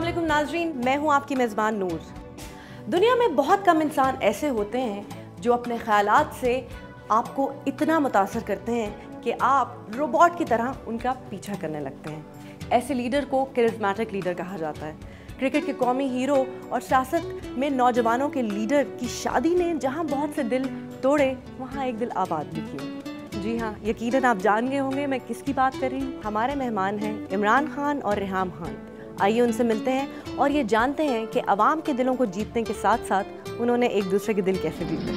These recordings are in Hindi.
अस्सलामुअलैकुम नाज़रीन, मैं हूँ आपकी मेज़बान नूर। दुनिया में बहुत कम इंसान ऐसे होते हैं जो अपने ख़यालात से आपको इतना मुतासर करते हैं कि आप रोबोट की तरह उनका पीछा करने लगते हैं। ऐसे लीडर को करिश्मेटिक लीडर कहा जाता है। क्रिकेट के कौमी हीरो और सियासत में नौजवानों के लीडर की शादी ने जहाँ बहुत से दिल तोड़े, वहाँ एक दिल आबाद भी किए। जी हाँ, यकीनन आप जान गए होंगे मैं किसकी बात कर रही हूँ। हमारे मेहमान हैं इमरान खान और रेहाम खान। आइए उनसे मिलते हैं और ये जानते हैं कि अवाम के दिलों को जीतने के साथ साथ उन्होंने एक दूसरे के दिल कैसे जीते।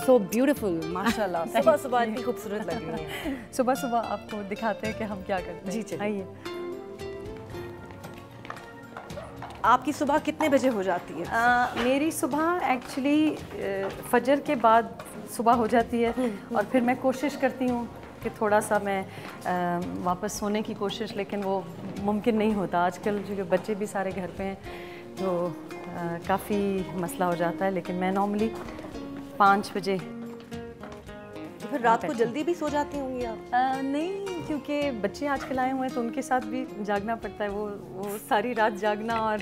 So beautiful, माशाल्लाह। सुबह सुबह इतनी खूबसूरत लग रही है। सुबह सुबह आपको दिखाते हैं कि हम क्या करते हैं। जी चलिए। आइए। आपकी सुबह कितने बजे हो जाती है? मेरी सुबह एक्चुअली फजर के बाद सुबह हो जाती है और फिर मैं कोशिश करती हूँ कि थोड़ा सा मैं वापस सोने की कोशिश, लेकिन वो मुमकिन नहीं होता। आजकल जो बच्चे भी सारे घर पे हैं तो काफ़ी मसला हो जाता है, लेकिन मैं नॉर्मली 5 बजे। तो फिर रात को जल्दी भी सो जाती होंगी आप? नहीं, क्योंकि बच्चे आजकल आए हुए हैं तो उनके साथ भी जागना पड़ता है। वो सारी रात जागना, और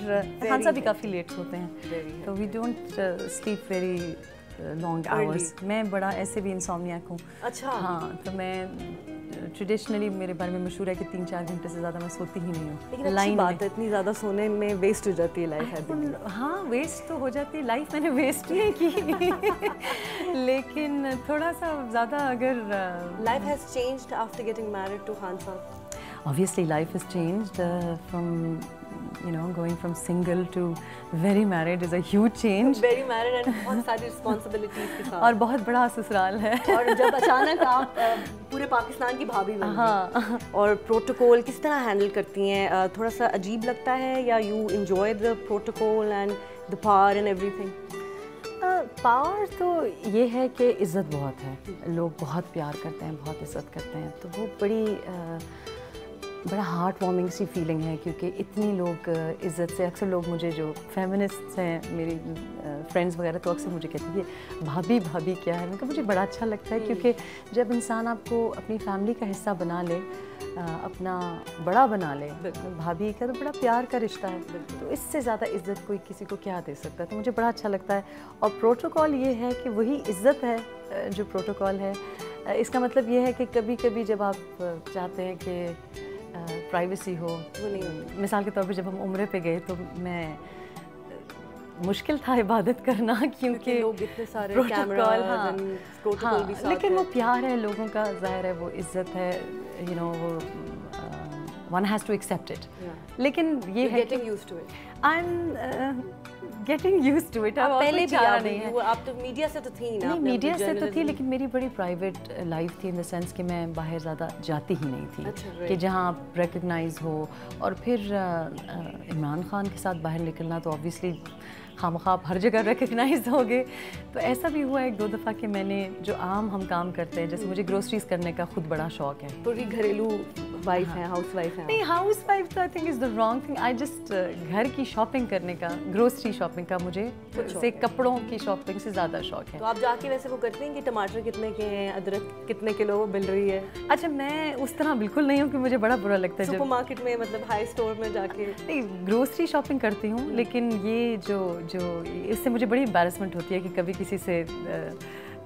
खानसा भी काफ़ी लेट सोते हैं, तो we don't sleep very long hours. मैं बड़ा ऐसे भी इंसोम्नियाक हूँ। अच्छा। हाँ, तो मैं ट्रेडिशनली मेरे बारे में मशहूर है कि 3-4 घंटे से ज़्यादा मैं सोती ही नहीं हूँ। लेकिन अच्छी बात है, इतनी ज़्यादा सोने में वेस्ट हो जाती है लाइफ। हाँ, वेस्ट तो हो जाती है लाइफ, मैंने वेस्ट नहीं की लेकिन थोड़ा सा ज़्यादा अगर life has changed after getting married to Khan साहब। Obviously life has changed from going from single to very married is a huge change. Very married and बहुत सारी रिस्पॉन्सिबिलिटीज के साथ, और बहुत बड़ा ससुराल है। और जब अचानक आप पूरे पाकिस्तान की भाभी बन गई। हाँ। और प्रोटोकॉल किस तरह हैंडल करती हैं? थोड़ा सा अजीब लगता है या you enjoy the protocol and the power and everything? Power तो ये है कि इज़्ज़त बहुत है, लोग बहुत प्यार करते हैं, बहुत इज़्ज़त करते हैं, तो वो बड़ा हार्ट वार्मिंग सी फीलिंग है, क्योंकि इतनी लोग इज़्ज़त से। अक्सर लोग मुझे, जो फेमिनिस्ट्स हैं मेरी फ्रेंड्स वगैरह, तो अक्सर मुझे कहती है भाभी भाभी क्या है। उनका मुझे बड़ा अच्छा लगता है, क्योंकि जब इंसान आपको अपनी फैमिली का हिस्सा बना ले, अपना बड़ा बना ले, भाभी का तो बड़ा प्यार का रिश्ता है, तो इससे ज़्यादा इज़्ज़त कोई किसी को क्या दे सकता है। तो मुझे बड़ा अच्छा लगता है। और प्रोटोकॉल ये है कि वही इज़्ज़त है जो प्रोटोकॉल है। इसका मतलब ये है कि कभी कभी जब आप चाहते हैं कि प्राइवेसी हो, वो नहीं। मिसाल के तौर पे जब हम उम्रे पे गए तो मुश्किल था इबादत करना, क्योंकि लोग इतने सारे प्रोटोकॉल। प्रोटोकॉल भी साथ लेकिन वो प्यार है लोगों का, जाहिर है वो इज़्ज़त है, वो one has to accept it. लेकिन ये है getting used to it. I'm getting used to it. आप पहले भी चारा नहीं है। आप तो मीडिया से तो थी ना? नहीं, मीडिया से तो थी, लेकिन मेरी बड़ी प्राइवेट लाइफ थी, इन द सेंस कि मैं बाहर ज़्यादा जाती ही नहीं थी। अच्छा, कि जहाँ आप रिकग्नाइज हो। और फिर इमरान खान के साथ बाहर निकलना तो ऑब्वियसली खामखा आप हर जगह रिकग्नाइज होगे। तो ऐसा भी हुआ 1-2 दफ़ा कि मैंने, जो आम हम काम करते हैं, जैसे मुझे ग्रोसरीज करने का खुद बड़ा शौक है। थोड़ी घरेलू वाइफ है, हाउस वाइफ है? नहीं, हाउस वाइफ तो I think is the wrong thing. I just घर की शॉपिंग करने का, ग्रोसरी शॉपिंग का मुझे से कपड़ों की शॉपिंग से ज़्यादा शौक है। तो आप जाके वैसे वो करते हैं कि टमाटर कितने के हैं, अदरक कितने किलो मिल रही है? अच्छा, मैं उस तरह बिल्कुल नहीं हूँ कि मुझे बड़ा बुरा लगता है सुपरमार्केट में, मतलब हाई स्टोर में जाके। नहीं, ग्रोसरी शॉपिंग करती हूँ, लेकिन ये जो इससे मुझे बड़ी एम्बैरेसमेंट होती है कि कभी किसी से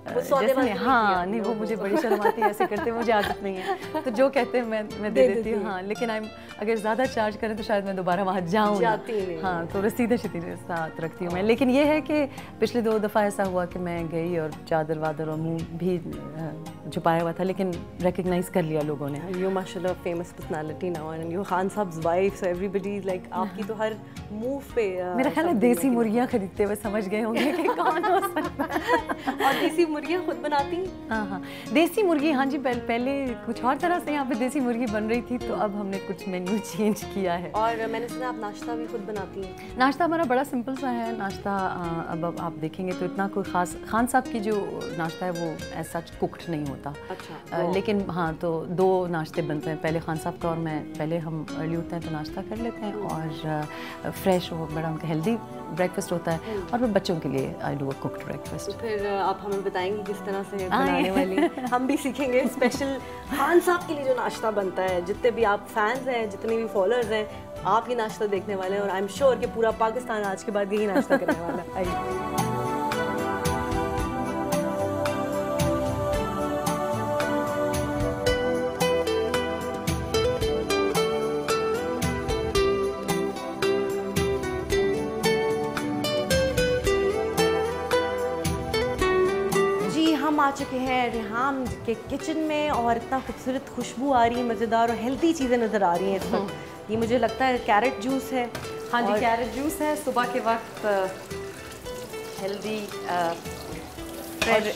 हाँ नहीं, वो मुझे बड़ी शर्म आती है ऐसे करते, मुझे आदत नहीं है। तो जो कहते हैं मैं दे देती हूँ। हाँ, लेकिन अगर ज़्यादा चार्ज करें तो शायद मैं दोबारा वहाँ जाऊँ ना। हाँ, तो रसीदें साथ रखती हूँ मैं। लेकिन ये है कि पिछले 2 दफ़ा ऐसा हुआ कि मैं गई और चादर वादर और मुँह भी छुपाया हुआ था, लेकिन रिकग्नाइज कर लिया लोगों ने। यू माशाल्लाह famous personality now and you Khan साहब वाइफ, सो एवरीबडी लाइक आपकी तो हर मूव पे मेरा ख्याल है देसी मुर्गियाँ खरीदते हुए समझ गए होंगे कि कौन हो सकता है। और देसी मुर्गियाँ खुद बनाती? हाँ, देसी मुर्गी, हाँ जी। पहले कुछ और तरह से यहाँ पे देसी मुर्गी बन रही थी, तो अब हमने कुछ मेन्यू चेंज किया है। और मैंने सुना आप नाश्ता भी खुद बनाती हैं? नाश्ता हमारा बड़ा सिंपल सा है। नाश्ता अब आप देखेंगे तो इतना कोई ख़ास, खान साहब की जो नाश्ता है वो एज सच कुक्ड नहीं होता। बनता। अच्छा। लेकिन हाँ, तो 2 नाश्ते बनते हैं, पहले खान साहब का और मैं, पहले हम अर्ली उठते हैं तो नाश्ता कर लेते हैं और फ्रेश वो बड़ा उनका हेल्दी ब्रेकफास्ट होता है, और फिर बच्चों के लिए I do a cooked breakfast. तो फिर आप हमें बताएंगी किस तरह से बनाने वाली, हम भी सीखेंगे। स्पेशल खान साहब के लिए जो नाश्ता बनता है, जितने भी आप फैंस हैं, जितने भी फॉलोअर्स हैं, आप ये नाश्ता देखने वाले हैं, और आई एम श्योर कि पूरा पाकिस्तान आज के बाद यही नाश्ता करने वाला है। आइए। हम आ चुके हैं रेहान के किचन में, और इतना खूबसूरत खुशबू आ रही है, मज़ेदार और हेल्दी चीज़ें नज़र आ रही हैं इस वक्त। ये मुझे लगता है कैरेट जूस है। हाँ जी, कैरेट जूस है, सुबह के वक्त हेल्दी फ्रेश।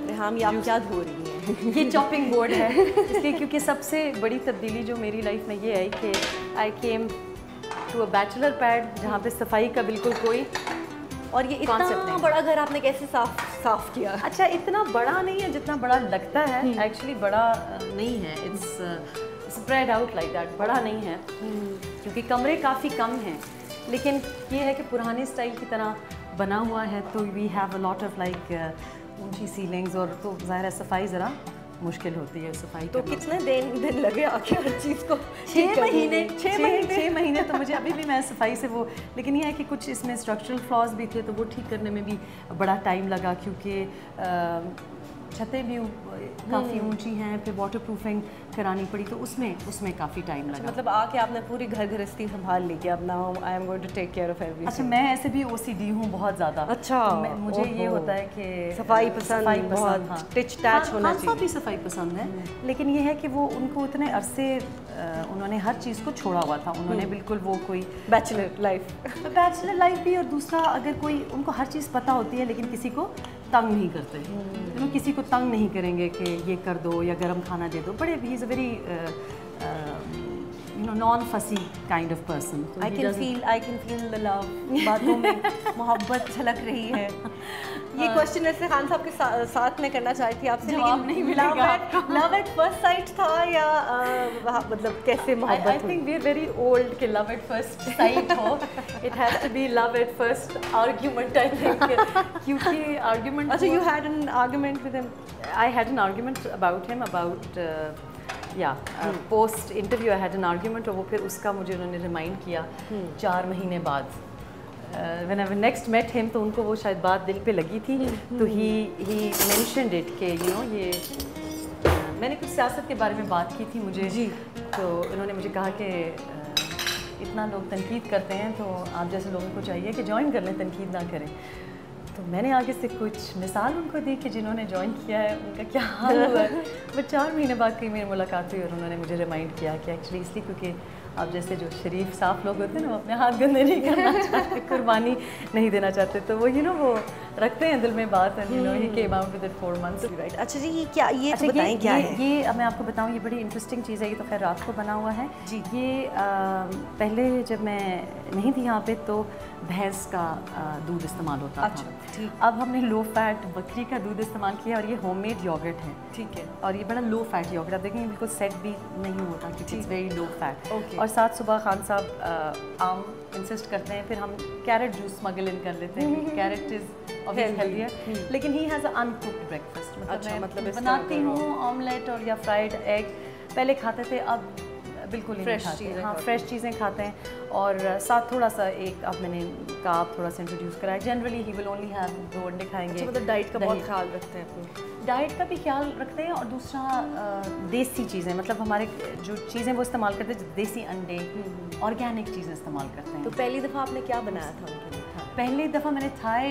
रेहान, ये आप क्या धो रही हैं? ये चॉपिंग बोर्ड है, इसलिए क्योंकि सबसे बड़ी तब्दीली जो मेरी लाइफ में ये आई कि I came to a bachelor pad जहाँ पे सफाई का बिल्कुल कोई, और ये इतना बड़ा घर आपने कैसे साफ किया? अच्छा, इतना बड़ा नहीं है जितना बड़ा लगता है, एक्चुअली बड़ा नहीं है, it's spread out like that, बड़ा नहीं है क्योंकि कमरे काफ़ी कम हैं, लेकिन ये है कि पुराने स्टाइल की तरह बना हुआ है, तो we have a lot of like ऊंची सीलिंग्स, और तो ज़ाहिर है सफाई ज़रा मुश्किल होती है सफाई। तो कितने दिन लगे आखिर हर चीज़ को? 6 महीने तो मुझे अभी भी, मैं सफाई से वो, लेकिन ये है कि कुछ इसमें स्ट्रक्चरल फ्लॉज भी थे, तो वो ठीक करने में भी बड़ा टाइम लगा, क्योंकि छतें भी काफ़ी ऊंची हैं, फिर वाटर प्रूफिंग करानी पड़ी, तो उसमें काफ़ी टाइम लगा। मतलब आके आपने पूरी घर गृहस्थी संभाल ली कि अब now I am going to take care of everything. अच्छा, मैं ऐसे भी OCD हूँ बहुत ज़्यादा। अच्छा, मुझे ये होता है कि सफाई पसंद, हाँ, टिच टैच होना चाहिए। भी सफाई पसंद है, लेकिन ये है कि वो उनको इतने अरसे उन्होंने हर चीज़ को छोड़ा हुआ था, उन्होंने बिल्कुल वो कोई बैचलर लाइफ भी, और दूसरा अगर कोई उनको हर चीज़ पता होती है लेकिन किसी को तंग नहीं करते, तो किसी को तंग नहीं करेंगे कि ये कर दो या गर्म खाना दे दो, बड़े ही is a very non fussy kind of person. I can feel the love, बातों में मोहब्बत झलक रही है। ये क्वेश्चन ऐसे खान साहब के साथ में करना चाहती थी आपसे, लेकिन नहीं मिलेगा। लव एट फर्स्ट साइट था या मतलब कैसे मोहब्बत? I think we are very old कि लव एट फर्स्ट साइट हो, it has to be love at first argument, I think, क्योंकि आर्ग्यूमेंट। अच्छा, you had an argument with him? I had an argument about him, about post interview I had an argument, और वो फिर उसका मुझे उन्होंने रिमाइंड किया 4 महीने बाद। When I next met him, तो उनको वो शायद बात दिल पे लगी थी, तो ही मेंशन्ड इट कि ये मैंने कुछ सियासत के बारे में बात की थी मुझे जी, तो उन्होंने मुझे कहा कि इतना लोग तनकीद करते हैं, तो आप जैसे लोगों को चाहिए कि ज्वाइन कर लें, तनकीद ना करें। तो मैंने आगे से कुछ मिसाल उनको दी कि जिन्होंने ज्वाइन किया है उनका क्या हाल हुआ है। बट 4 महीने बाद कहीं मेरी मुलाकात हुई और उन्होंने मुझे रिमाइंड किया कि एक्चुअली इसलिए क्योंकि आप जैसे जो शरीफ साफ लोग होते हैं ना, वो अपने हाथ गंदे नहीं करना चाहते, कुर्बानी नहीं देना चाहते, तो वो वो रखते हैं दिल में बात, and he came out with it 4 months, right. अच्छा जी, ये क्या, ये अच्छा, बताएं क्या है? ये अब मैं आपको बताऊं, ये बड़ी इंटरेस्टिंग चीज़ है। ये तो खैर रात को बना हुआ है जी। ये पहले जब मैं नहीं थी यहाँ पे तो भैंस का दूध इस्तेमाल होता था। अब हमने लो फैट बकरी का दूध इस्तेमाल किया, और ये होममेड योगर्ट है, ठीक है, और ये बड़ा लो फैट योगर्ट, आप देखेंगे बिल्कुल सेट भी नहीं होता क्योंकि इट्स वेरी लो फैट। और साथ सुबह खान साहब आम इंसिस्ट करते हैं, फिर हम कैरेट जूस स्मगल इन कर लेते हैं। कैरेट इज ऑब्वियसली हेल्दी, लेकिन he has a uncooked breakfast. मतलब मैं बनाती हूँ ऑमलेट और या फ्राइड एग, पहले खाते थे, अब बिल्कुल फ्रेश चीज़ें, हाँ फ्रेश चीज़ें खाते हैं, और साथ थोड़ा सा एक अब मैंने काब थोड़ा सा इंट्रोड्यूस कराया। Generally he will only have 2 अंडे खाएंगे। अच्छा, मतलब डाइट का बहुत ख्याल रखते हैं अपनी? डाइट का भी ख्याल रखते हैं, और दूसरा देसी चीज़ें, मतलब हमारे जो चीज़ें वो इस्तेमाल करते हैं, देसी अंडे, ऑर्गेनिक चीज़ें इस्तेमाल करते हैं। तो पहली दफ़ा आपने क्या बनाया था उनके लिए? पहली दफ़ा मैंने थाई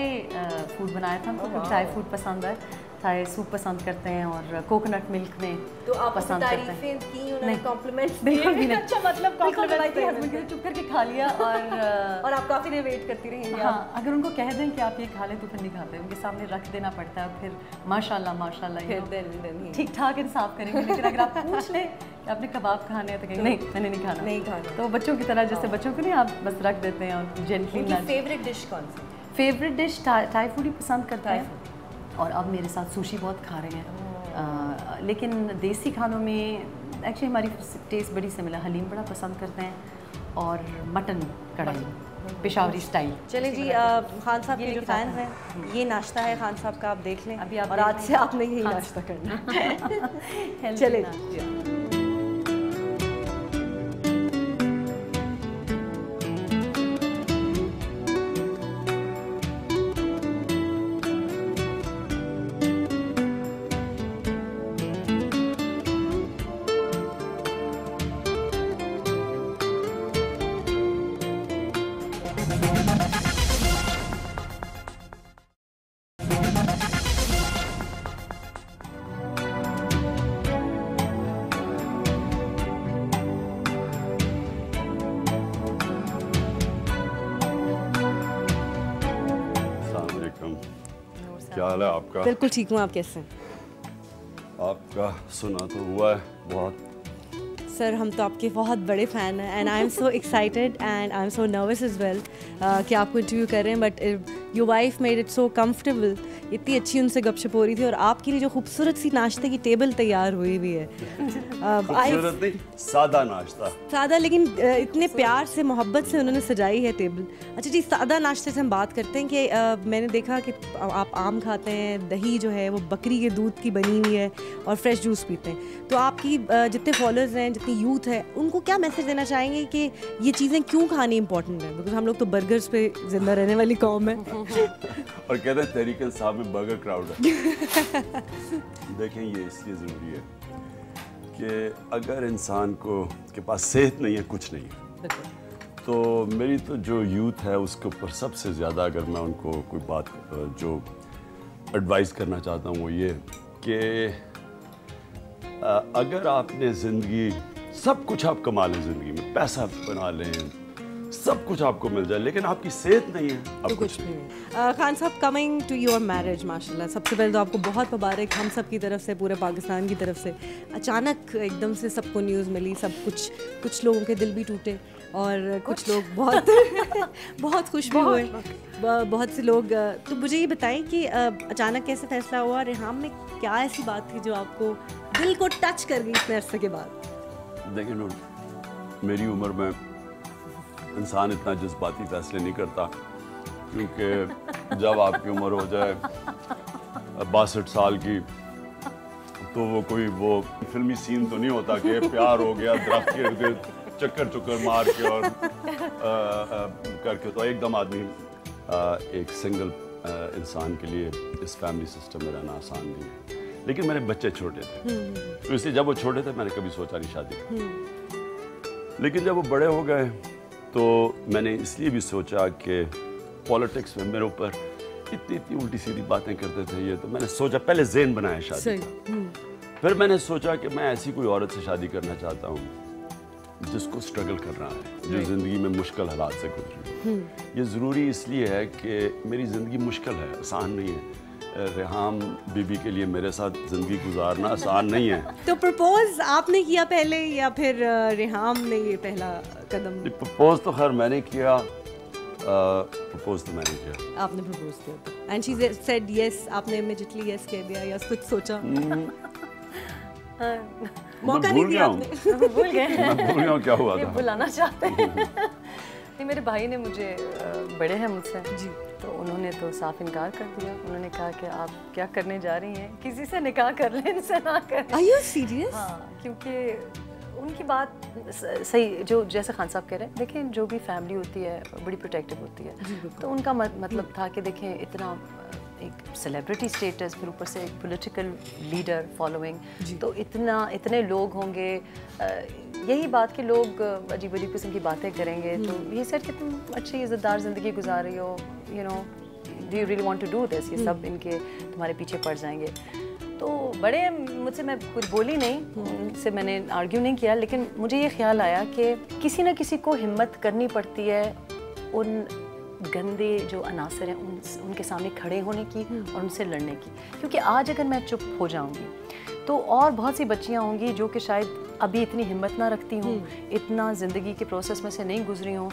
फूड बनाया था, उनको थाई फूड पसंद है, थाई सूप पसंद करते हैं, और कोकोनट मिल्क में तो आप पसंद करते हैं। की उन्होंने कॉम्प्लीमेंट्स बिल्कुल भी नहीं। अच्छा, मतलब कॉम्प्लीमेंट हस्बैंड चुप करके खा लिया, और आप काफ़ी देर वेट करती रही? हाँ, अगर उनको कह दें कि आप ये खा लें तो फिर नहीं खाते, उनके सामने रख देना पड़ता है, फिर माशाल्लाह ठीक ठाक इंसाफ करेंगे। लेकिन अगर आप पूछ लें कि आपने कबाब खाने हैं तो कहेंगे नहीं, मैंने नहीं खाना। तो बच्चों की तरह, जैसे बच्चों को नहीं आप बस रख देते हैं और जेंटली। फेवरेट डिश कौन सी? फेवरेट डिश थाई फूड ही पसंद करता है, और अब मेरे साथ सुशी बहुत खा रहे हैं। लेकिन देसी खानों में एक्चुअली हमारी टेस्ट बड़ी सिमिलर, हलीम बड़ा पसंद करते हैं और मटन कढ़ाई पेशावरी स्टाइल। चले जी, खान साहब के जो फैन हैं, ये नाश्ता है खान साहब का, आप देख लें अभी आप और आज से आपने यही नाश्ता करना है। चले क्या हाल है आपका? बिल्कुल ठीक हूँ, आप कैसे हैं? आपका सुना तो हुआ है बहुत। सर हम तो आपके बहुत बड़े फ़ैन हैं and I am so excited and I am so nervous is well कि आपको इंटरव्यू कर रहे हैं, but your wife made it so comfortable. इतनी अच्छी उनसे गपशप हो रही थी और आपके लिए जो खूबसूरत सी नाश्ते की टेबल तैयार हुई हुई है। खूबसूरत नहीं, सादा नाश्ता। सादा, लेकिन इतने प्यार से मोहब्बत से उन्होंने सजाई है टेबल। अच्छा जी, सादा नाश्ते से हम बात करते हैं कि मैंने देखा कि आप आम खाते हैं, दही जो है वो बकरी के दूध की बनी हुई है और फ्रेश जूस पीते हैं। तो आपकी जितने फॉलोअर्स हैं, जितनी यूथ है, उनको क्या मैसेज देना चाहेंगे कि ये चीज़ें क्यों खानी इंपॉर्टेंट है? बिकॉज हम लोग तो बर्गर्स पे जिंदा रहने वाली कौम है। और कहते हैं तहरीक इंसाफ में बर्गर क्राउड है। देखें, ये इसलिए ज़रूरी है कि अगर इंसान के पास सेहत नहीं है, कुछ नहीं है, तो मेरी तो जो यूथ है उसके ऊपर सबसे ज़्यादा अगर मैं उनको कोई बात जो एडवाइस करना चाहता हूँ वो ये कि अगर आपने ज़िंदगी, सब कुछ आप कमा लें ज़िंदगी में, पैसा बना लें, सब कुछ आपको मिल जाए, लेकिन आपकी सेहत नहीं है, अब कुछ नहीं है। खान साहब, कमिंग टू योर मैरिज, माशाल्लाह, सबसे पहले तो आपको बहुत मुबारक, हम सब की तरफ से, पूरे पाकिस्तान की तरफ से। अचानक एकदम से सबको न्यूज़ मिली, सब कुछ लोगों के दिल भी टूटे और कुछ लोग बहुत बहुत खुश भी हुए, बहुत से लोग। तो मुझे ये बताएं कि अचानक कैसे फैसला हुआ? रेहाम में क्या ऐसी बात थी जो आपको दिल को टच कर गई इतने अरसे के बाद? देखिए नूर, मेरी उम्र में इंसान इतना जज्बाती फैसले नहीं करता, क्योंकि जब आपकी उम्र हो जाए 62 साल की, तो वो फिल्मी सीन तो नहीं होता कि प्यार हो गया दरख्त के इर्द चक्कर मार के और करके, तो एकदम आदमी एक सिंगल इंसान के लिए इस फैमिली सिस्टम में रहना आसान नहीं है। लेकिन मेरे बच्चे छोटे थे, तो इसलिए जब वो छोटे थे मैंने कभी सोचा नहीं शादी का। लेकिन जब वो बड़े हो गए तो मैंने इसलिए भी सोचा कि पॉलिटिक्स में मेरे ऊपर इतनी उल्टी सीधी बातें करते थे ये, तो मैंने सोचा पहले ज़ेन बनाया शादी का। फिर मैंने सोचा कि मैं ऐसी कोई औरत से शादी करना चाहता हूँ जिसको स्ट्रगल करना है, जो ज़िंदगी में मुश्किल हालात से गुजरी। ये ज़रूरी इसलिए है कि मेरी ज़िंदगी मुश्किल है, आसान नहीं है। रेहाम बीबी के लिए मेरे साथ ज़िंदगी गुजारना आसान नहीं है। तो प्रपोज आपने किया पहले या फिर रेहाम ने ये पहला कदम? प्रपोज तो खैर मैंने किया, प्रपोज तो मैंने किया। आपने प्रपोज किया एंड शी सेड यस, आपने इमीडिएटली यस कह दिया या कुछ सोचा? मौका नहीं दिया आपने? भूल गए। मैं भूल गया क्या हुआ था। बुलाना चाहते हैं। नहीं, मेरे भाई ने मुझे, बड़े हैं मुझसे जी, तो उन्होंने तो साफ इनकार कर दिया। उन्होंने कहा कि आप क्या करने जा रही हैं, किसी से निकाह कर लें, इनसे ना करें। Are you serious? हाँ, क्योंकि उनकी बात सही, जो जैसे खान साहब कह रहे हैं, देखें जो भी फैमिली होती है बड़ी प्रोटेक्टिव होती है, तो उनका मतलब था कि देखें इतना एक सेलिब्रिटी स्टेटस, फिर ऊपर से एक पॉलिटिकल लीडर फॉलोइंग, तो इतने लोग होंगे, यही बात कि लोग अजीब अजीब किस्म की बातें करेंगे। तो ये सर कि तुम अच्छी इज़्ज़तदार ज़िंदगी गुजार रही हो, you know, do you really want to do this, ये सब इनके तुम्हारे पीछे पड़ जाएंगे। तो बड़े मुझसे, मैं कुछ बोली नहीं, उनसे मैंने आर्ग्यू नहीं किया, लेकिन मुझे ये ख्याल आया कि किसी न किसी को हिम्मत करनी पड़ती है उन गंदे जो अनासर हैं उनके सामने खड़े होने की और उनसे लड़ने की। क्योंकि आज अगर मैं चुप हो जाऊंगी तो और बहुत सी बच्चियां होंगी जो कि शायद अभी इतनी हिम्मत ना रखती हूँ, इतना ज़िंदगी के प्रोसेस में से नहीं गुजरी हूँ,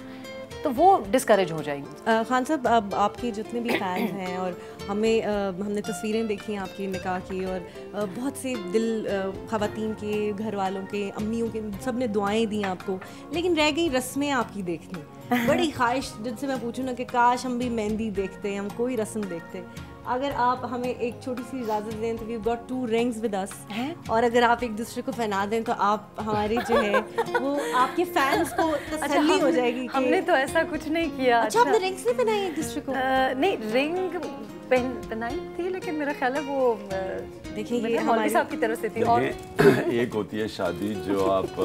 तो वो डिस्करेज हो जाएगी। खान साहब, अब आपके जितने भी फैंस हैं और हमने तस्वीरें देखी हैं आपकी निकाह की, और बहुत से दिल ख़वातीन के, घर वालों के, अम्मियों के, सब ने दुआएं दी आपको, लेकिन रह गई रस्में आपकी देखनी। बड़ी ख्वाहिश जिनसे मैं पूछूँ ना कि काश हम भी मेहंदी देखते, हम कोई रस्म देखते। अगर आप हमें एक छोटी सी इजाज़त दें तो we got 2 rings with us, और अगर आप एक दूसरे को पहना दें तो आप हमारे जो है वो आपके फैंस को तसल्ली हो जाएगी कि हमने तो ऐसा कुछ नहीं किया। अच्छा, आपने रिंग्स नहीं पहनाई एक दूसरे को? नहीं, रिंग पहनाई थी, लेकिन मेरा ख्याल है वो देखिए ये हमारे साहब की तरफ से थी। और एक होती है शादी जो आप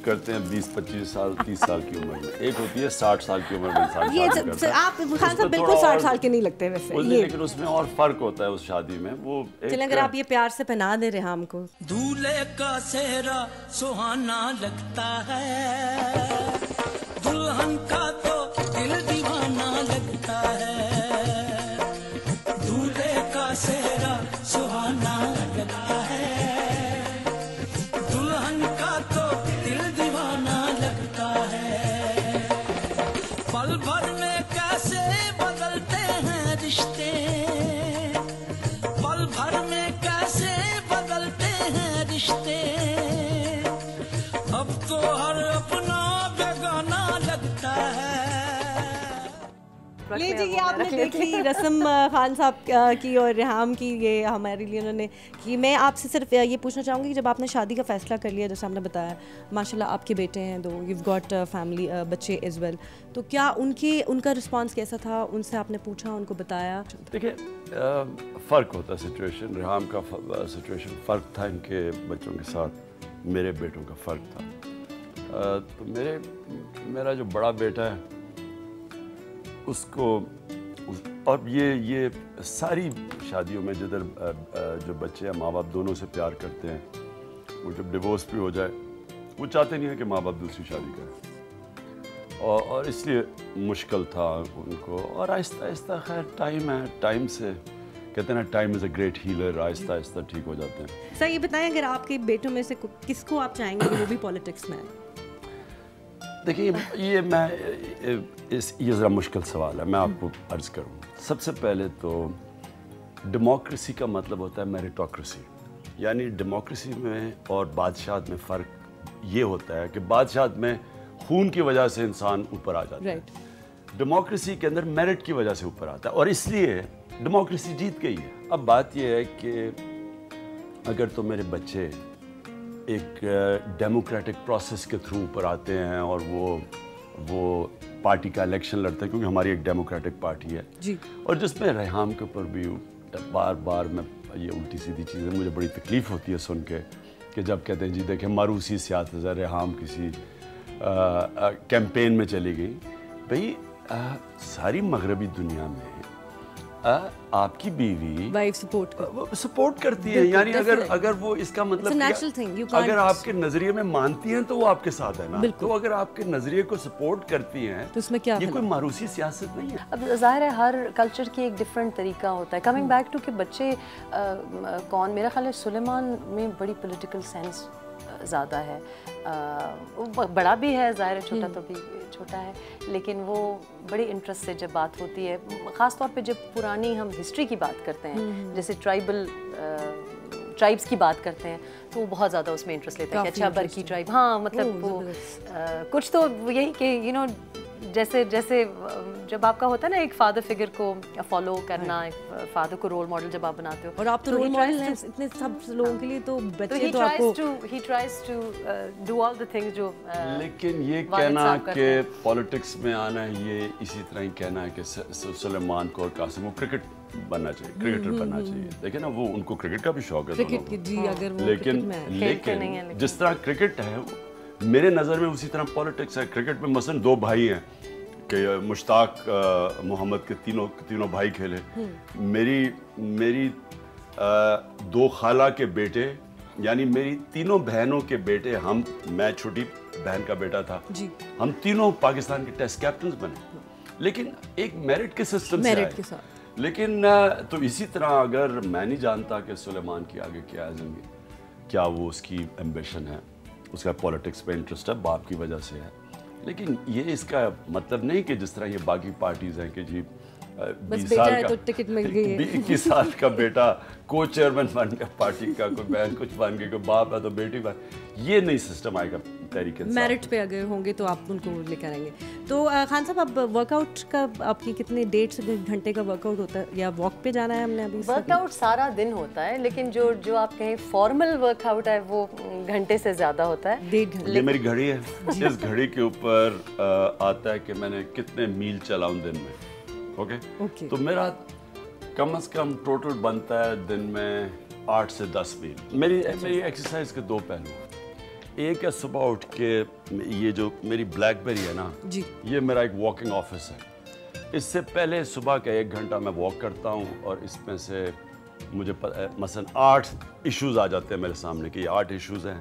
करते हैं 20-25 साल 30 साल की उम्र में, एक होती है 60 साल की उम्र में इंसान ये शादी करता है। आप खान साहब बिल्कुल 60 साल के नहीं लगते वैसे ये, लेकिन उसमें और फर्क होता है उस शादी में। वो चलें, अगर आप ये प्यार से पहना दे रहे हमको। दूल्हे का सेहरा सुहाना लगता है, दुल्हन का तो दिल दीवाना लगता है। दूल्हे का सेहरा सुहाना लगता है, दुल्हन का तो दिल दीवाना लगता है। पल भर में कैसे बदलते हैं रिश्ते, पल भर में कैसे बदलते हैं रिश्ते। अब तो हर अपना बेगाना लगता है। लीजिए, ये आपने देखी रस्म खान साहब की और रेहाम की, ये हमारे लिए उन्होंने की। मैं आपसे सिर्फ ये पूछना चाहूँगी कि जब आपने शादी का फ़ैसला कर लिया, जैसे आपने बताया माशाल्लाह आपके बेटे हैं 2, यू गॉट फैमिली बच्चे एज वेल, तो क्या उनका रिस्पांस कैसा था? उनसे आपने पूछा, उनको बताया? देखिए, फ़र्क होता है सिचुएशन। रेहाम का सिचुएशन फ़र्क था, इनके बच्चों के साथ मेरे बेटों का फ़र्क था। तो मेरा जो बड़ा बेटा है उसको और ये सारी शादियों में जिधर जो बच्चे या माँ बाप दोनों से प्यार करते हैं, वो जब डिवोर्स भी हो जाए वो चाहते नहीं है कि माँ बाप दूसरी शादी करें, और इसलिए मुश्किल था उनको। और आहिस्ता आहिस्ता खैर टाइम है, टाइम से कहते हैं ना, time is a great healer, Aahista Aahista ठीक हो जाते हैं। सर, ये बताएं, अगर आपके बेटों में से किसको आप चाहेंगे कि वो भी पॉलिटिक्स में आए? देखिए, ये ज़रा मुश्किल सवाल है, मैं आपको अर्ज़ करूँ। सबसे पहले तो डेमोक्रेसी का मतलब होता है मेरिटोक्रेसी, यानी डेमोक्रेसी में और बादशाहत में फ़र्क ये होता है कि बादशाहत में खून की वजह से इंसान ऊपर आ जाता है, डेमोक्रेसी के अंदर मेरिट की वजह से ऊपर आता है, और इसलिए डेमोक्रेसी जीत गई है। अब बात यह है कि अगर तो मेरे बच्चे एक डेमोक्रेटिक प्रोसेस के थ्रू ऊपर आते हैं और वो पार्टी का इलेक्शन लड़ते हैं, क्योंकि हमारी एक डेमोक्रेटिक पार्टी है जी, और जिसमें रेहाम के ऊपर भी बार बार मैं ये उल्टी सीधी चीज़ें मुझे बड़ी तकलीफ़ होती है सुन के, कि जब कहते हैं जी देखें मारूसी सियासत रेहाम किसी कैंपेन में चली गई। भाई सारी मगरबी दुनिया में आपकी बीवी वाइफ सपोर्ट करती है, यानी अगर वो इसका मतलब अगर आपके नजरिए में मानती हैं तो वो आपके साथ है ना, तो अगर आपके नजरिए को सपोर्ट करती हैं तो इसमें क्या, ये कोई मारूसी सियासत नहीं है। अब जाहिर है हर कल्चर की एक डिफरेंट तरीका होता है। कमिंग बैक टू कि बच्चे कौन, मेरा ख्याल है सुलेमान में बड़ी पॉलिटिकल सेंस ज़्यादा है, वो बड़ा भी है, ज़ाहिर है छोटा तो भी छोटा है, लेकिन वो बड़ी इंटरेस्ट से जब बात होती है, ख़ास तौर पे जब पुरानी हम हिस्ट्री की बात करते हैं, जैसे ट्राइब्स की बात करते हैं, तो वो बहुत ज़्यादा उसमें इंटरेस्ट लेते हैं कि अच्छा बरकी ट्राइब, हाँ मतलब वो कुछ तो यही कि यू नो जैसे जब आपका होता है ना एक फादर फिगर को फॉलो करना, एक फादर को रोल मॉडल जब आप बनाते हो, और आप तो रोल मॉडल हैं इतने सब लोगों के लिए, तो बच्चे तो आपको he tries to do all the things जो लेकिन ये कहना कि पॉलिटिक्स में आना है, ये इसी तरह ही कहना है कि सुलेमान को और कासिम को क्रिकेट बनना चाहिए, क्रिकेटर बनना चाहिए। देखिए ना, वो उनको क्रिकेट का भी शौक है लेकिन जिस तरह क्रिकेट है मेरे नज़र में उसी तरह पॉलिटिक्स है। क्रिकेट में मसलन 2 भाई हैं कि मुश्ताक मोहम्मद के तीनों भाई खेले, मेरी 2 खाला के बेटे, यानी मेरी 3 बहनों के बेटे, मैं छोटी बहन का बेटा था जी, हम तीनों पाकिस्तान के टेस्ट कैप्टन बने, लेकिन एक मेरिट के सिस्टम से आए। लेकिन तो इसी तरह अगर मैं नहीं जानता कि सुलेमान की आगे क्या वो उसकी एम्बिशन है, उसका पॉलिटिक्स पे इंटरेस्ट है, बाप की वजह से है, लेकिन ये इसका मतलब नहीं कि जिस तरह ये बाकी पार्टीज हैं कि जी 20 बेटा साल है का तो टिकट मिल गई है। 21 साल का बेटा को चेयरमैन बन गया पार्टी का, कोई बहन कुछ बन गई, कोई बाप है तो बेटी बन, ये नहीं सिस्टम आएगा तहरीक इंसाफ। मेरिट पे अगर होंगे तो आप उनको लेकर आएंगे। तो खान साहब, अब वर्कआउट का आपकी कितने 1.5 घंटे का वर्कआउट होता है या वॉक पे जाना है? हमने अभी वर्कआउट सारा दिन होता है, लेकिन जो आप कहें फॉर्मल वर्कआउट है वो घंटे से ज़्यादा होता है। 1.5 घंटे। ये मेरी घड़ी है, इस घड़ी के ऊपर आता है कि मैंने कितने मील चलाऊं दिन में। ओके। तो मेरा कम से कम टोटल बनता है दिन में 8 से 10 मील। मेरी एक्सरसाइज के 2 पहलू हैं। एक है सुबह उठ के, ये जो मेरी ब्लैकबेरी है ना जी, ये मेरा एक वॉकिंग ऑफिस है। इससे पहले सुबह का 1 घंटा मैं वॉक करता हूँ और इसमें से मुझे मसलन 8 इश्यूज आ जाते हैं मेरे सामने कि ये 8 इश्यूज हैं।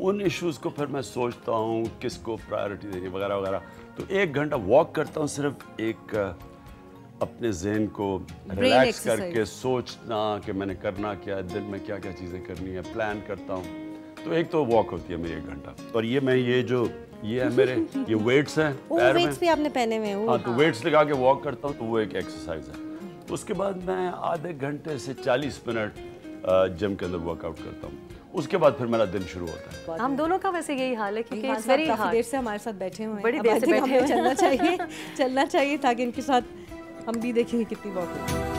उन इश्यूज को फिर मैं सोचता हूँ किसको प्रायोरिटी देनी वगैरह वगैरह। तो 1 घंटा वॉक करता हूँ, सिर्फ एक अपने जहन को रिलैक्स करके सोचना कि मैंने करना क्या है, दिन में क्या क्या चीज़ें करनी है, प्लान करता हूँ। तो एक तो वॉक होती है मेरी 1 घंटा। और ये मैं ये है मेरे ये वेट्स हैं पैर में, वेट्स भी आपने पहने हुए हैं। हाँ, तो वेट्स लगा के वॉक करता हूँ, तो वो एक एक्सरसाइज है। उसके बाद मैं आधे घंटे से 40 मिनट जिम के अंदर वर्कआउट करता हूँ। उसके बाद फिर मेरा दिन शुरू होता है। हम दोनों का वैसे यही हाल है क्योंकि काफी देर से हमारे साथ बैठे हुए हैं, बड़ी देर से बैठे हुए चलना चाहिए ताकि इनके साथ हम भी देखेंगे कितनी वॉक होती है।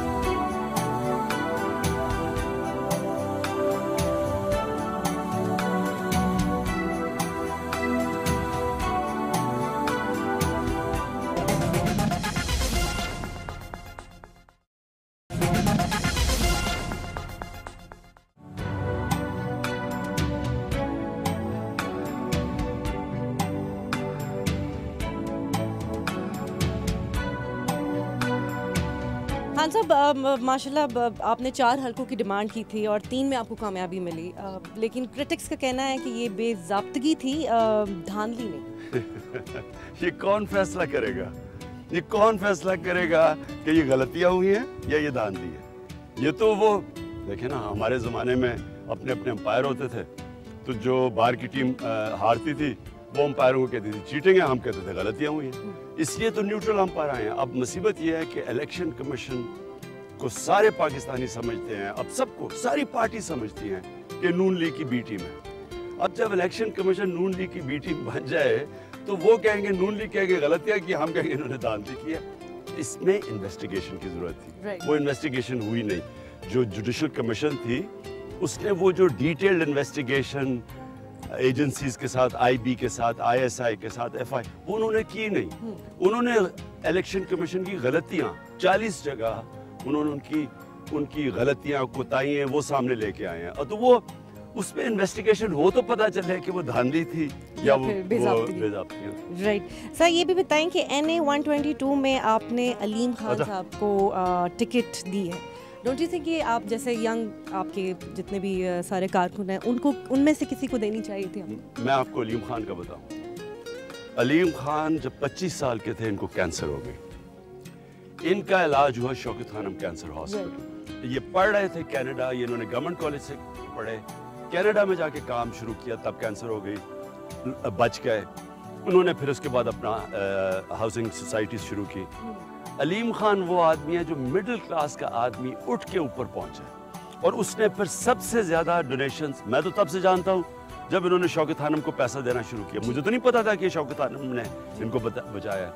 खान साहब, माशाल्लाह आपने 4 हलकों की डिमांड की थी और 3 में आपको कामयाबी मिली, लेकिन क्रिटिक्स का कहना है कि ये बेज़ाब्तगी थी, धांधली नहीं। ये कौन फैसला करेगा? ये कौन फैसला करेगा कि ये गलतियां हुई हैं या ये धांधली है? ये तो वो देखे ना, हमारे ज़माने में अपने अपने अंपायर होते थे, तो जो बाहर की टीम हारती थी वो अंपायरों को कहती थी चीटिंग है, हम कहते थे गलतियां हुई हैं। इसलिए तो न्यूट्रल अंपायर आए हैं। अब मुसीबत ये है कि इलेक्शन कमीशन को सारे पाकिस्तानी समझते हैं, अब सबको सारी पार्टी समझती हैं कि नून लीग की बी टीम है। अब जब इलेक्शन कमीशन नून लीग की बी टीम बन जाए तो वो कहेंगे, नून लीग कहेंगे गलतियां की, हम कहेंगे इन्होंने धांधली की है। इसमें इन्वेस्टिगेशन की जरूरत थी, वो इन्वेस्टिगेशन हुई नहीं। जो जुडिशल कमीशन थी उसने वो जो डिटेल्ड इन्वेस्टिगेशन एजेंसीज के साथ, आईबी के साथ, आईएसआई के साथ, एफआई, वो उन्होंने की नहीं। उन्होंने इलेक्शन कमीशन की गलतियां 40 जगह उन्होंने उनकी गलतियां, कोताहियां वो सामने लेके आए हैं। और तो वो उस पर इन्वेस्टिगेशन हो तो पता चले कि वो धांधली थी या वो बेज़ाब्ती। राइट सर, ये भी बताएं कि NA 122 में आपने अलीम खान साहब को टिकट दी है। डोंट यू थिंक कि आप जैसे यंग, आपके जितने भी सारे कारकुन हैं, उनको उनमें से किसी को देनी चाहिए थी? मैं आपको अलीम खान का बताऊं। अलीम खान जब 25 साल के थे इनको कैंसर हो गई। इनका इलाज हुआ शौकत खानम कैंसर हॉस्पिटल। ये पढ़ रहे थे कनाडा, ये इन्होंने गवर्नमेंट कॉलेज से पढ़े, कनाडा में जाके काम शुरू किया, तब कैंसर हो गई, बच गए। उन्होंने फिर उसके बाद अपना हाउसिंग सोसाइटी शुरू की। अलीम खान वो आदमी है जो मिडिल क्लास का आदमी उठ के ऊपर पहुंचा, और उसने फिर सबसे ज्यादा डोनेशंस मैं तो तब से जानता हूं जब इन्होंने शौकत खानम को पैसा देना शुरू किया। मुझे तो नहीं पता था कि शौकत खानम ने इनको बचाया।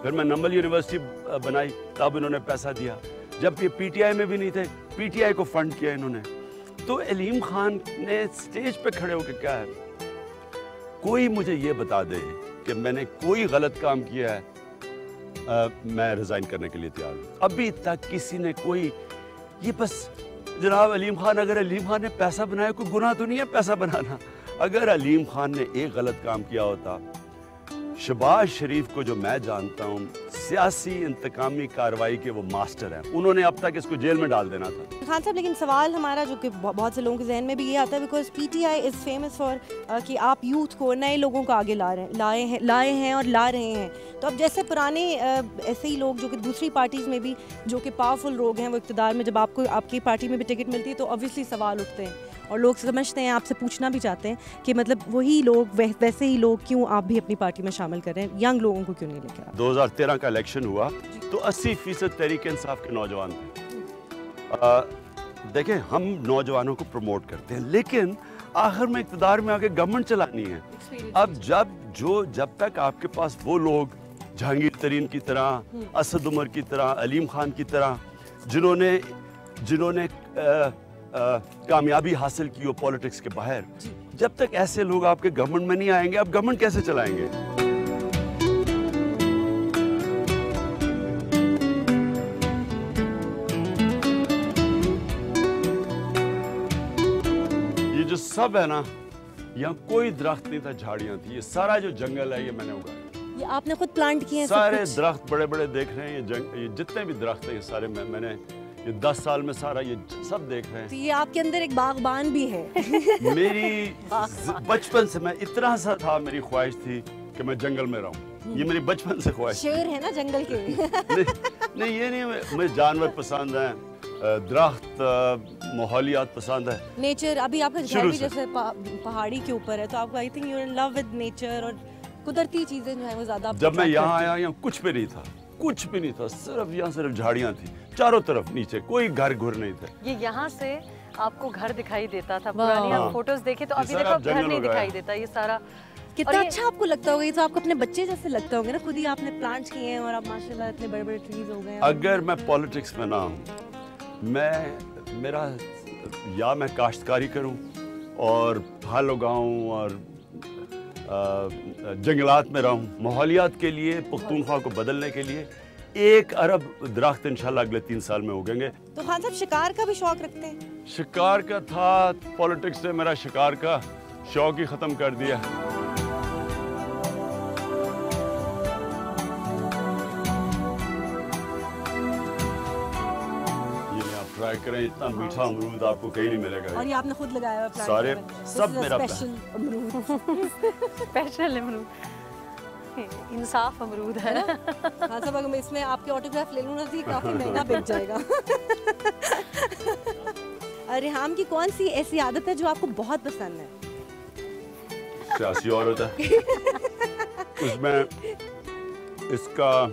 फिर मैं नंबल यूनिवर्सिटी बनाई, तब इन्होंने पैसा दिया, जब ये पीटीआई में भी नहीं थे, पीटीआई को फंड किया इन्होंने। तो अलीम खान ने स्टेज पे खड़े होकर क्या है, कोई मुझे ये बता दे कि मैंने कोई गलत काम किया है, मैं रिजाइन करने के लिए तैयार हूँ। अभी तक किसी ने कोई, ये बस जनाब अलीम खान, अगर अलीम खान ने पैसा बनाया, कोई गुनाह तो नहीं है पैसा बनाना। अगर अलीम खान ने एक गलत काम किया होता, शहबाज शरीफ को जो मैं जानता हूँ, सियासी इंतकामी कार्रवाई के वो मास्टर हैं, उन्होंने अब तक इसको जेल में डाल देना था। खान साहब, लेकिन सवाल हमारा जो कि बहुत से लोगों के जहन में भी ये आता है, because PTI is famous for कि आप यूथ को, नए लोगों को आगे लाए हैं और ला रहे हैं। तो अब जैसे पुराने ऐसे ही लोग जो कि दूसरी पार्टीज़ में भी जो कि पावरफुल लोग हैं, वो इक़्तिदार में जब आपको आपकी पार्टी में भी टिकट मिलती है तो ऑब्वियसली सवाल उठते हैं। और लोग समझते हैं, आपसे पूछना भी चाहते हैं कि मतलब वही लोग वैसे ही लोग क्यों आप भी अपनी पार्टी में शामिल कर रहे हैं, यंग लोगों को क्यों नहीं लेकर आ? 2013 का इलेक्शन हुआ तो 80% तहरीक इंसाफ के नौजवान थे। देखें, हम नौजवानों को प्रमोट करते हैं, लेकिन आखिर में इक़्तिदार में आके गवर्नमेंट चलानी है। अब जब तक आपके पास वो लोग जहांगीर तरीन की तरह, असद उमर की तरह, अलीम खान की तरह जिन्होंने कामयाबी हासिल की हो पॉलिटिक्स के बाहर, जब तक ऐसे लोग आपके गवर्नमेंट में नहीं आएंगे, आप गवर्नमेंट कैसे चलाएंगे? ये जो सब है ना, यहाँ कोई दरख्त नहीं था, झाड़ियाँ थी। ये सारा जो जंगल है ये मैंने उगाया। ये आपने खुद प्लांट किए हैं? सारे दरख्त बड़े बड़े देख रहे हैं, ये जितने भी दरख्त हैं ये सारे मैंने ये 10 साल में सारा ये सब देख रहे हैं। तो ये आपके अंदर एक बागबान भी है। मेरी बचपन से मैं इतना सा था, मेरी ख्वाहिश थी कि मैं जंगल में रहूं। ये मेरी बचपन से ख्वाहिश। शेर है ना जंगल के। नहीं ये नहीं, मुझे जानवर पसंद हैं, दरख्त, माहौलियात पसंद है, नेचर। अभी आपका घर भी जैसे पहाड़ी के ऊपर है, तो आपको I think you are in love with nature और कुदरती चीजें जो है वो ज्यादा। जब मैं यहाँ आया, यहाँ कुछ भी नहीं था, कुछ भी नहीं था, सिर्फ झाड़ियाँ थी चारों तरफ, नीचे कोई घर घुर नहीं थे। ये यहाँ से आपको घर दिखाई देता था, पुरानी आप फोटोज देखे तो अभी देखो अब घर नहीं दिखाई देता, ये सारा कितना अच्छा आपको लगता होगा। ये तो आपको अपने बच्चे जैसे लगता होगा ना, खुद ही आपने प्लांट्स किए हैं और आप माशाल्लाह इतने बड़े बड़े ट्रीज हो गए हैं। अगर मैं पॉलिटिक्स में ना हूँ, मैं काश्तकारी करूँ और फल उगाऊँ और जंगलात में रहूँ, माहौलियात के लिए, पुख्तूनख्वा को बदलने के लिए 1 अरब दरख्त इंशाल्लाह अगले 3 साल में उगेंगे। तो खान साहब शिकार का भी शौक रखते हैं? शिकार का था, पॉलिटिक्स ने मेरा शिकार का शौक ही खत्म कर दिया। ट्राई करें, इतना मीठा अमरूद आपको कहीं नहीं मिलेगा। और ये आपने खुद लगाया हुआ प्लांट? सारे सब मेरा स्पेशल अमरूद। स्पेशल अमरूद, इंसाफ अमरूद है ना। हाँ सब, अगर मैं इसमें आपके ऑटोग्राफ ले लूँ ना, तो काफी महंगा बिक जाएगा। रेहाम की कौन सी ऐसी आदत है जो आपको बहुत पसंद है? सियासी औरत है। उसमें इसका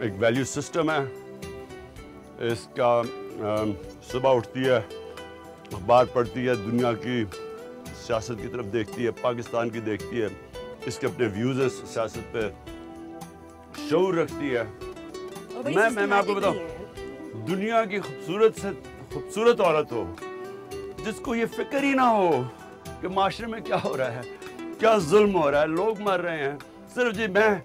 एक वैल्यू सिस्टम है, इसका सुबह उठती है, अखबार पढ़ती है, दुनिया की सियासत की तरफ देखती है, पाकिस्तान की देखती है, इसके अपने व्यूज़ है सियासत पे, शऊर रखती है। मैं आपको बताऊं, दुनिया की खूबसूरत से खूबसूरत औरत हो जिसको ये फिक्र ही ना हो कि माशरे में क्या हो रहा है, क्या जुल्म हो रहा है, लोग मर रहे हैं, सिर्फ जी मैं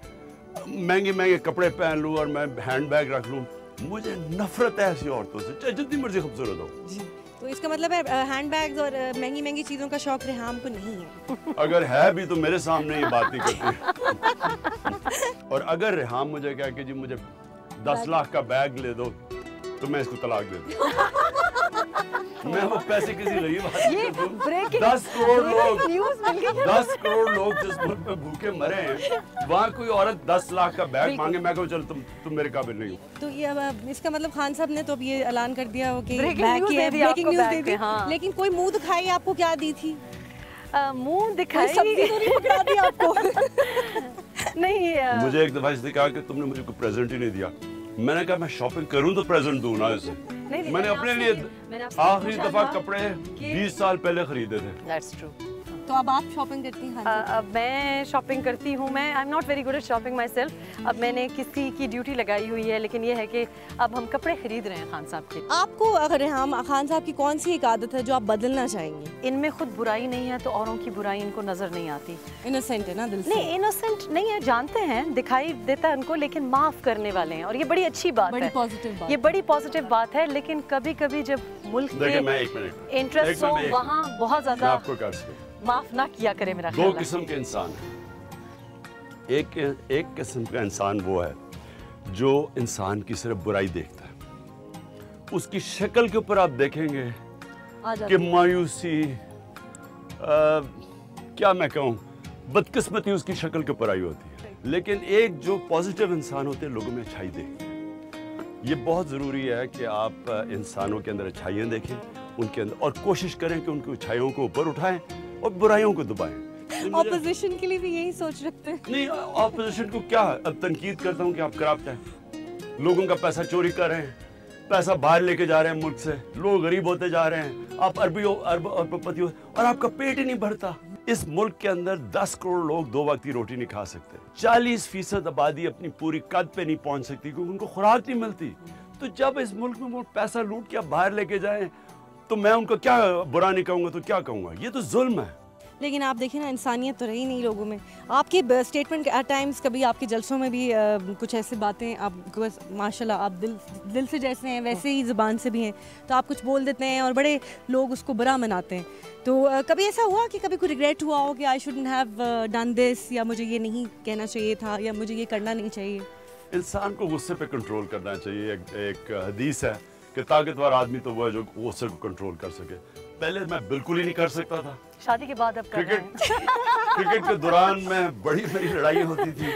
महंगे महंगे कपड़े पहन लूँ और मैं हैंडबैग रख लूँ। मुझे नफरत है ऐसी औरतों से, चाहे जितनी मर्जी खूबसूरत हो। जी, तो इसका मतलब है हैंडबैग्स और महंगी महंगी चीज़ों का शौक रेहाम को नहीं है। अगर है भी तो मेरे सामने ये बात नहीं करती। और अगर रेहाम मुझे कहे कि जी मुझे 10 लाख का बैग ले दो, तो मैं इसको तलाक दे दूँ। मैं वो पैसे किसी गरीब आदमी को दूं। 10 करोड़ लोग जिस मुल्क में भूखे मरे हैं, वहाँ कोई औरत 10 लाख का बैग मांगे, मैं कहूँ चल तुम मेरे काबिल नहीं हो। तो ये अब इसका मतलब खान साहब ने तो अब ये ऐलान कर दिया हो कि ब्रेकिंग न्यूज़ दे दी। हाँ। लेकिन कोई मुंह दिखाई आपको क्या दी थी? मुंह दिखाई, सब्जी तो नहीं पकड़ा दी आपको? नहीं, मुझे एक दफा इसने कहा कि तुमने मुझे कोई प्रेजेंट ही नहीं दिया। मैंने कहा मैं शॉपिंग करूं तो प्रेजेंट दूं ना इसे। मैंने अपने लिए आखिरी दफा कपड़े 20 साल पहले खरीदे थे। That's true. तो अब आप शॉपिंग करती हैं? अब मैं शॉपिंग करती हूँ। मैं I am not very good at shopping my self. अब मैंने किसी की ड्यूटी लगाई हुई है, लेकिन ये है कि अब हम कपड़े खरीद रहे हैं खान साहब के। आपको अगर हम खान साहब की कौन सी एक आदत है जो आप बदलना चाहेंगी? इनमें खुद बुराई नहीं है तो औरों की बुराई इनको नजर नहीं आती। इनोसेंट है ना दिल से? नहीं, इनोसेंट नहीं है, जानते हैं, दिखाई देता है उनको, लेकिन माफ करने वाले हैं, और ये बड़ी अच्छी बात है, पॉजिटिव बात। ये बड़ी पॉजिटिव बात है। लेकिन कभी कभी जब मुल्क के इंटरेस्ट हो वहाँ बहुत ज्यादा माफ ना किया करे। मेरा दो किस्म के इंसान हैं। एक किस्म का इंसान वो है जो इंसान की सिर्फ बुराई देखता है। उसकी शक्ल के ऊपर आप देखेंगे कि मायूसी, क्या मैं कहूँ, बदकिस्मती उसकी शक्ल के ऊपर आई होती है। लेकिन एक जो पॉजिटिव इंसान होते हैं, लोगों में अच्छाई देखते हैं। ये बहुत ज़रूरी है कि आप इंसानों के अंदर अच्छाइयाँ देखें, उनके अंदर, और कोशिश करें कि उनकी अच्छाइयों को ऊपर उठाएं और बुराइयों को दबाएं। ऑपोजिशन के लिए भी यही सोच रखते हैं? नहीं, ऑपोजिशन को क्या, अब तनकीद करता हूँ कि आप करप्ट हैं, लोगों का पैसा चोरी कर रहे हैं, पैसा बाहर लेके जा रहे हैं मुल्क से, लोग गरीब होते जा रहे हैं, आप अरबपति हो और आपका पेट ही नहीं भरता। इस मुल्क के अंदर 10 करोड़ लोग 2 वक्त की रोटी नहीं खा सकते, 40% आबादी अपनी पूरी कद पे नहीं पहुंच सकती क्योंकि उनको खुराक नहीं मिलती। तो जब इस मुल्क में वो पैसा लूट के बाहर लेके जाएं तो मैं उनको क्या बुरा नहीं कहूँगा तो क्या कहूँगा, ये तो जुल्म है। लेकिन आप देखिए ना, इंसानियत तो रही नहीं लोगों में। आपके स्टेटमेंट एट टाइम्स, कभी आपके जलसों में भी कुछ ऐसी बातें, आप बस माशाल्लाह आप दिल से जैसे हैं वैसे ही ज़ुबान से भी हैं, तो आप कुछ बोल देते हैं और बड़े लोग उसको बुरा मनाते हैं। तो कभी ऐसा हुआ कि कभी कोई रिग्रेट हुआ हो कि I shouldn't have done this, या मुझे ये नहीं कहना चाहिए था, या मुझे ये करना नहीं चाहिए? इंसान को गुस्से पे कंट्रोल करना चाहिए। एक हदीस है कि ताकतवर आदमी तो वो है जो गुस्से को कंट्रोल कर सके। पहले मैं बिल्कुल ही नहीं कर सकता था। शादी के बाद अब कर रहे हैं। क्रिकेट के दौरान में बड़ी लड़ाई होती थी,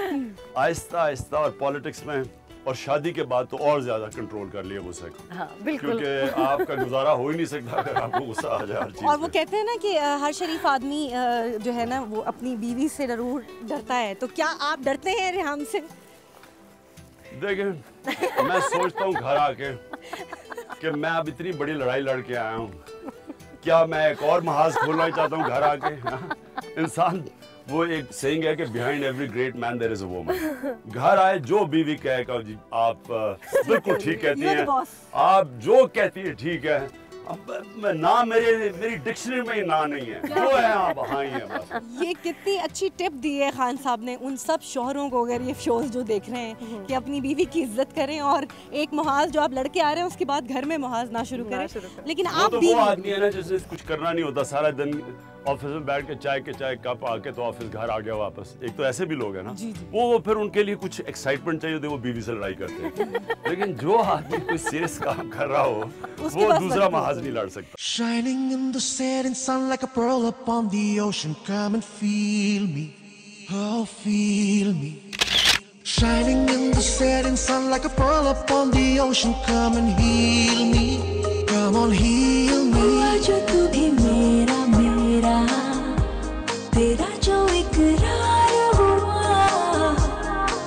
आहिस्ता आहिस्ता, और पॉलिटिक्स में और शादी के बाद तो और ज्यादा कंट्रोल कर लिया गुस्से को। हाँ, बिल्कुल। क्योंकि आपका गुजारा हो ही नहीं सकता अगर आपको गुस्सा आ जाए हर चीज। और वो कहते हैं ना कि हर शरीफ आदमी जो है ना वो अपनी बीवी से जरूर डरता है, तो क्या आप डरते हैं रेहान से? देखिए, मैं सोचता हूँ घर आके कि मैं अब इतनी बड़ी लड़ाई लड़ के आया हूँ, क्या मैं एक और महाज खोलना चाहता हूँ घर आके? इंसान, वो एक सेइंग है कि behind every great man there is a woman. घर आए जो बीवी कहेगा जी आप बिल्कुल ठीक कहती हैं, आप जो कहती है ठीक है। अब ना मेरी डिक्शनरी में ही ना नहीं है, जो है आप वहाँ ही है बस। ये कितनी अच्छी टिप दी है खान साहब ने उन सब शौहरों को, अगर ये शोज जो देख रहे हैं, कि अपनी बीवी की इज्जत करें और एक मुहाज जो आप लड़के आ रहे हैं उसके बाद घर में मुहाज ना शुरू करें। लेकिन आप तो वो आदमी है ना जिसे कुछ करना नहीं होता, सारा दिन ऑफिस में बैठ के चाय कप आके तो ऑफिस घर आ गया वापस। एक तो ऐसे भी लोग हैं ना, वो फिर उनके लिए कुछ एक्साइटमेंट चाहिए होती है, वो बीवी से लड़ाई करते हैं। लेकिन जो आदमी कोई सीरियस काम कर रहा हो वो दूसरा महाज नहीं लड़ सकता। Shining in the setting sun like a pearl upon the ocean, come and feel me, oh feel me. Shining in the setting sun like a pearl upon the ocean, come and heal me, come on heal me. जो तू भी मेरा मेरा, तेरा जो इकरार हुआ,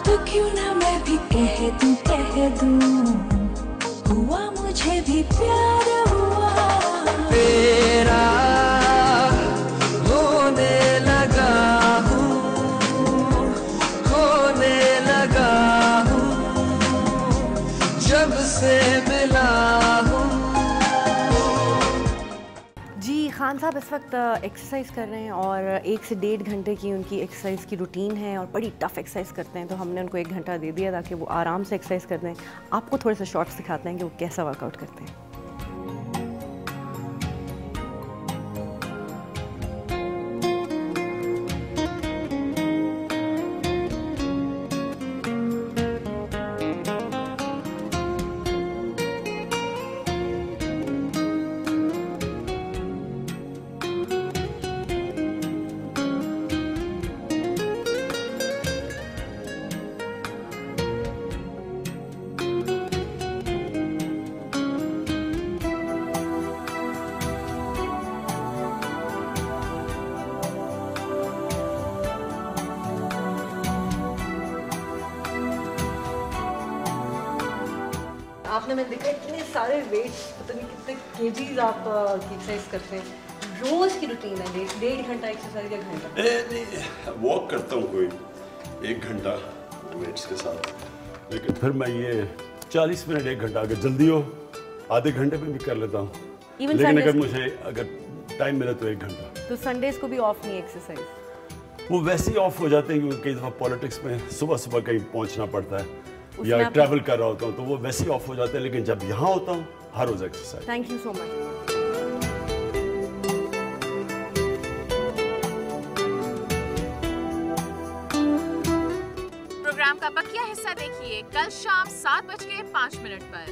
तो क्यों ना मैं भी कह दूं, हुआ मुझे भी प्यार हुआ। तेरा होने लगा हूँ, खोने लगा हूँ, जब से मिला हूँ। जी, खान साहब इस वक्त एक्सरसाइज कर रहे हैं और 1 से 1.5 घंटे की उनकी एक्सरसाइज की रूटीन है और बड़ी टफ एक्सरसाइज करते हैं, तो हमने उनको 1 घंटा दे दिया ताकि वो आराम से एक्सरसाइज कर दें। आपको थोड़े से शॉर्ट्स दिखाते हैं कि वो कैसा वर्कआउट करते हैं। आपने मैंने देखा इतने सारे वेट्स, पता नहीं कितने केजीज आप की एक्सरसाइज करते हैं। रोज की रूटीन है 1.5 घंटा एक्सरसाइज या घंटा? नहीं, वॉक करता हूँ कोई 1 घंटा वेट्स के साथ, लेकिन फिर मैं ये 40 मिनट 1 घंटा, अगर जल्दी हो आधे घंटे में भी कर लेता हूँ, लेकिन अगर मुझे टाइम मिले तो 1 घंटा। तो संडेज को भी ऑफ नहीं एक्सरसाइज? वो वैसे ही ऑफ हो जाते हैं क्योंकि कई दफ़ा पॉलिटिक्स में सुबह कहीं पहुँचना पड़ता है या ट्रैवल कर रहा होता हूँ, तो वो वैसे ही ऑफ हो जाते हैं। लेकिन जब यहाँ होता हूँ हर रोज exercise. Thank you so much. Programme का बकिया हिस्सा देखिए कल शाम 7:05 पर।